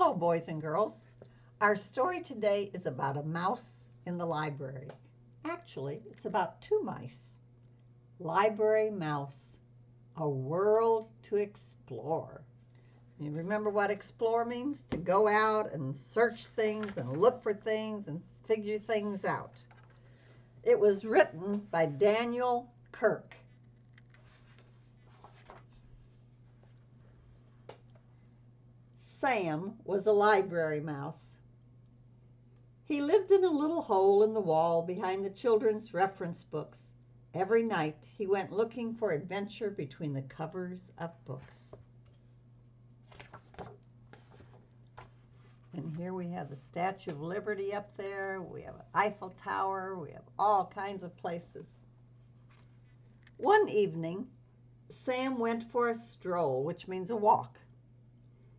Hello, boys and girls. Our story today is about a mouse in the library. Actually, it's about two mice. Library Mouse, a world to explore. You remember what explore means? To go out and search things and look for things and figure things out. It was written by Daniel Kirk. Sam was a library mouse. He lived in a little hole in the wall behind the children's reference books. Every night he went looking for adventure between the covers of books. And here we have the Statue of Liberty up there. We have Eiffel Tower. We have all kinds of places. One evening, Sam went for a stroll, which means a walk.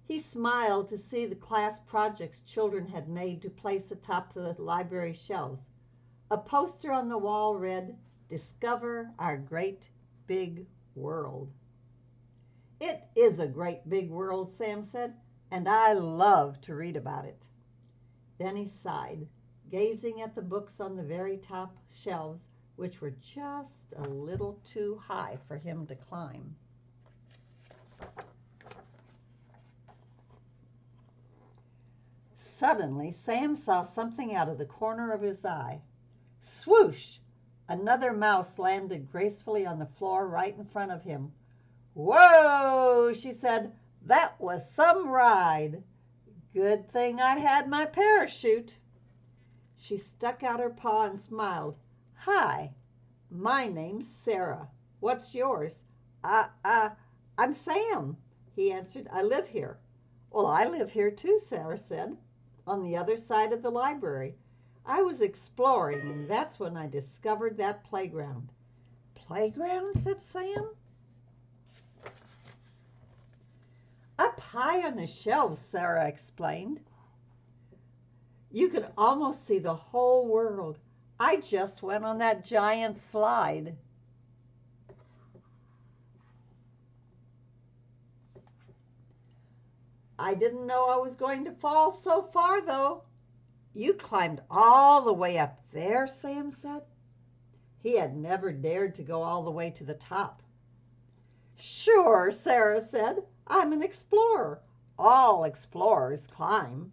He smiled to see the class projects children had made to place atop the library shelves. A poster on the wall read, "Discover our great big world." "It is a great big world," Sam said, "and I love to read about it." Then he sighed, gazing at the books on the very top shelves, which were just a little too high for him to climb. Suddenly, Sam saw something out of the corner of his eye. Swoosh! Another mouse landed gracefully on the floor right in front of him. "Whoa!" she said. "That was some ride. Good thing I had my parachute." She stuck out her paw and smiled. "Hi, my name's Sarah. What's yours?" I'm Sam," he answered. "I live here." "Well, I live here too," Sarah said, "on the other side of the library. I was exploring, and that's when I discovered that playground." "Playground?" said Sam. "Up high on the shelves," Sarah explained. "You could almost see the whole world. I just went on that giant slide." "I didn't know I was going to fall so far, though." "You climbed all the way up there?" Sam said. He had never dared to go all the way to the top. "Sure," Sarah said. "I'm an explorer. All explorers climb."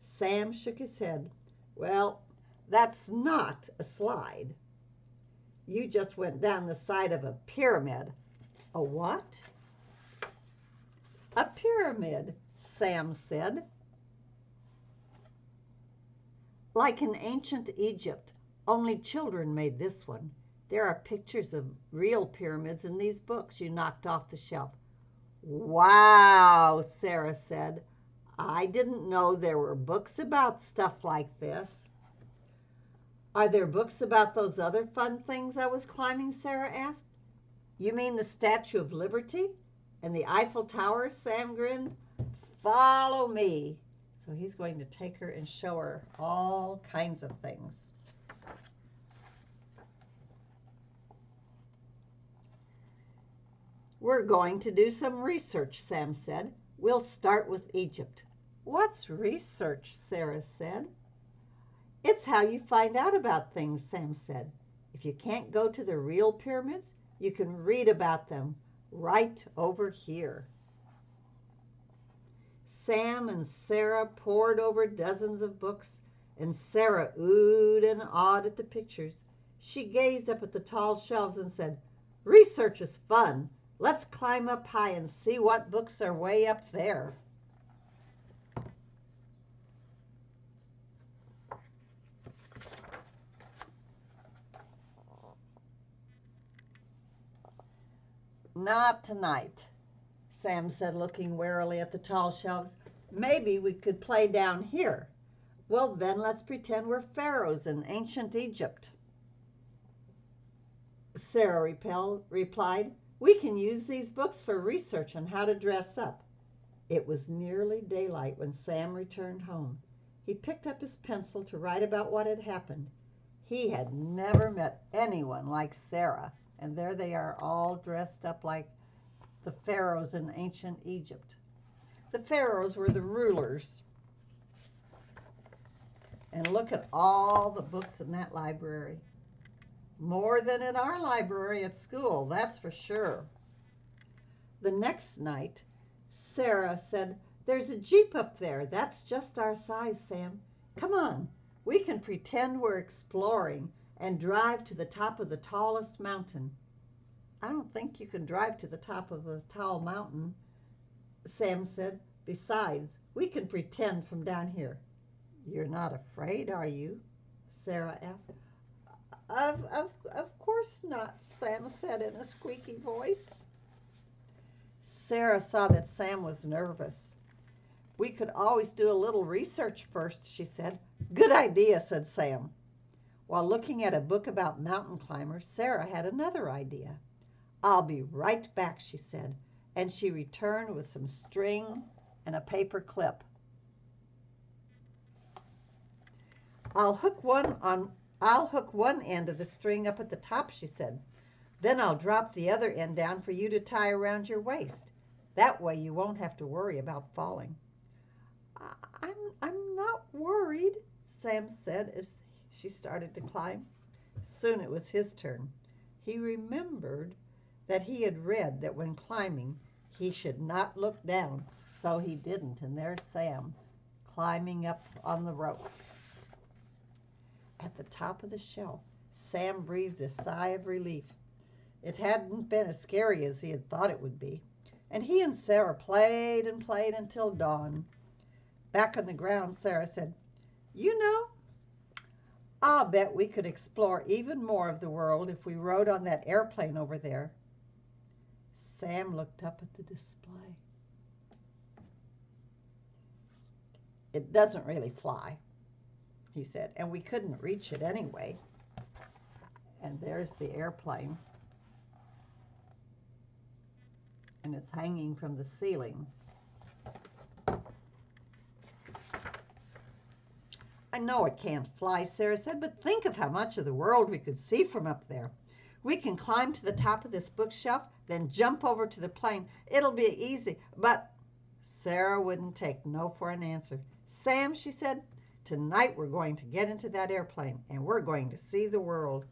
Sam shook his head. "Well, that's not a slide. You just went down the side of a pyramid." "A what?" "A pyramid," Sam said. "Like in ancient Egypt, only children made this one. There are pictures of real pyramids in these books you knocked off the shelf." "Wow," Sarah said. "I didn't know there were books about stuff like this." "Are there books about those other fun things I was climbing?" Sarah asked. "You mean the Statue of Liberty and the Eiffel Tower?" Sam grinned. "Follow me." So he's going to take her and show her all kinds of things. "We're going to do some research," Sam said. "We'll start with Egypt." "What's research?" Sarah said. "It's how you find out about things," Sam said. "If you can't go to the real pyramids, you can read about them right over here." Sam and Sarah pored over dozens of books, and Sarah oohed and awed at the pictures. She gazed up at the tall shelves and said, "Research is fun. Let's climb up high and see what books are way up there." "Not tonight," Sam said, looking warily at the tall shelves. "Maybe we could play down here." "Well, then let's pretend we're pharaohs in ancient Egypt," Sarah replied. "We can use these books for research on how to dress up." It was nearly daylight when Sam returned home. He picked up his pencil to write about what had happened. He had never met anyone like Sarah, and there they are all dressed up like the pharaohs in ancient Egypt. The pharaohs were the rulers. And look at all the books in that library. More than at our library at school, that's for sure. The next night, Sarah said, "There's a Jeep up there. That's just our size, Sam. Come on. We can pretend we're exploring and drive to the top of the tallest mountain." "I don't think you can drive to the top of a tall mountain," Sam said. "Besides, we can pretend from down here." "You're not afraid, are you?" Sarah asked. Of course not," Sam said in a squeaky voice. Sarah saw that Sam was nervous. "We could always do a little research first," she said. "Good idea," said Sam. While looking at a book about mountain climbers, Sarah had another idea. "I'll be right back," she said, and she returned with some string and a paper clip. I'll hook one end of the string up at the top," she said. "Then I'll drop the other end down for you to tie around your waist. That way you won't have to worry about falling." I'm not worried," Sam said as she started to climb. Soon it was his turn. He remembered that he had read that when climbing he should not look down, so he didn't, and there's Sam climbing up on the rope. At the top of the shelf, Sam breathed a sigh of relief. It hadn't been as scary as he had thought it would be, and he and Sarah played and played until dawn. Back on the ground, Sarah said, "You know, I'll bet we could explore even more of the world if we rode on that airplane over there." Sam looked up at the display. "It doesn't really fly," he said, "and we couldn't reach it anyway." And there's the airplane. And it's hanging from the ceiling. "I know it can't fly," Sarah said, "but think of how much of the world we could see from up there. We can climb to the top of this bookshelf, then jump over to the plane. It'll be easy, but—" Sarah wouldn't take no for an answer. "Sam," she said, "tonight we're going to get into that airplane, and we're going to see the world."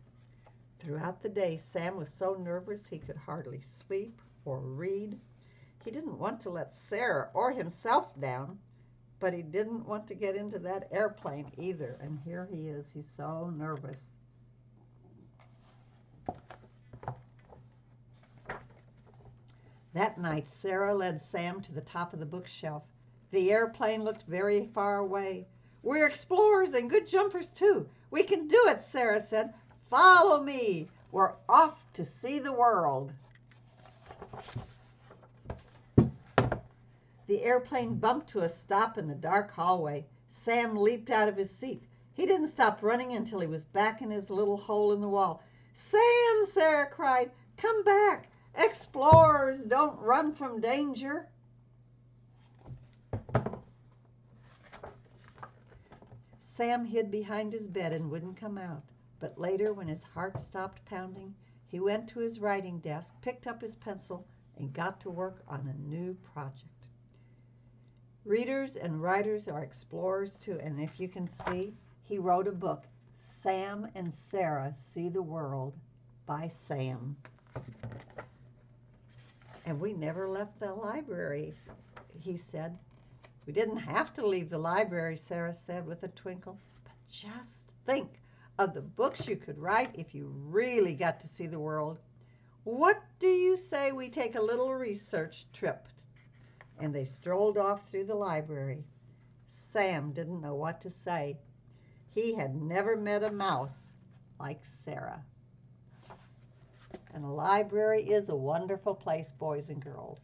Throughout the day, Sam was so nervous he could hardly sleep or read. He didn't want to let Sarah or himself down, but he didn't want to get into that airplane either. And here he is. He's so nervous. That night, Sarah led Sam to the top of the bookshelf. The airplane looked very far away. "We're explorers and good jumpers, too. We can do it," Sarah said. "Follow me. We're off to see the world." The airplane bumped to a stop in the dark hallway. Sam leaped out of his seat. He didn't stop running until he was back in his little hole in the wall. "Sam," Sarah cried, "come back. Explorers don't run from danger." Sam hid behind his bed and wouldn't come out. But later, when his heart stopped pounding, he went to his writing desk, picked up his pencil, and got to work on a new project. Readers and writers are explorers too, and if you can see, he wrote a book, Sam and Sarah See the World by Sam. And we never left the library, he said. "We didn't have to leave the library," Sarah said with a twinkle. "But just think of the books you could write if you really got to see the world. What do you say we take a little research trip?" And they strolled off through the library. Sam didn't know what to say. He had never met a mouse like Sarah. And a library is a wonderful place, boys and girls.